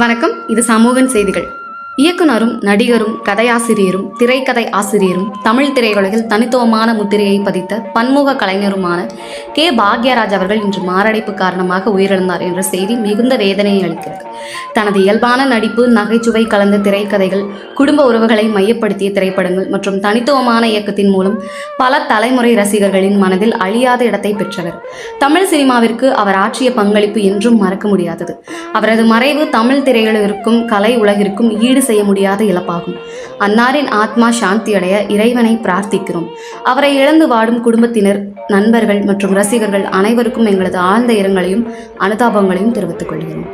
வணக்கம். இது சமூகன் செய்திகள். இயக்குனரும் நடிகரும் கதையாசிரியரும் திரைக்கதை ஆசிரியரும் தமிழ் திரையுலகில் தனித்துவமான முத்திரையை பதித்த பன்முக கலைஞருமான கே. பாக்யராஜ் அவர்கள் இன்று மாரடைப்பு காரணமாக உயிரிழந்தார் என்ற செய்தி மிகுந்த வேதனையை அளிக்கிறது. தனது இயல்பான நடிப்பு, நகைச்சுவை கலந்த திரைக்கதைகள், குடும்ப உறவுகளை மையப்படுத்திய திரைப்படங்கள் மற்றும் தனித்துவமான இயக்கத்தின் மூலம் பல தலைமுறை ரசிகர்களின் மனதில் அழியாத இடத்தை பெற்றவர். தமிழ் சினிமாவிற்கு அவர் ஆற்றிய பங்களிப்பு என்றும் மறக்க முடியாதது. அவரது மறைவு தமிழ் திரையுலகிற்கும் கலை உலகிற்கும் ஈடு செய்ய முடியாத இழப்பாகும். அன்னாரின் ஆத்மா சாந்தி அடைய இறைவனை பிரார்த்திக்கிறோம். அவரை இழந்து வாடும் குடும்பத்தினர், நண்பர்கள் மற்றும் ரசிகர்கள் அனைவருக்கும் எங்களது ஆழ்ந்த இரங்கலையும் அனுதாபங்களையும் தெரிவித்துக் கொள்கிறோம்.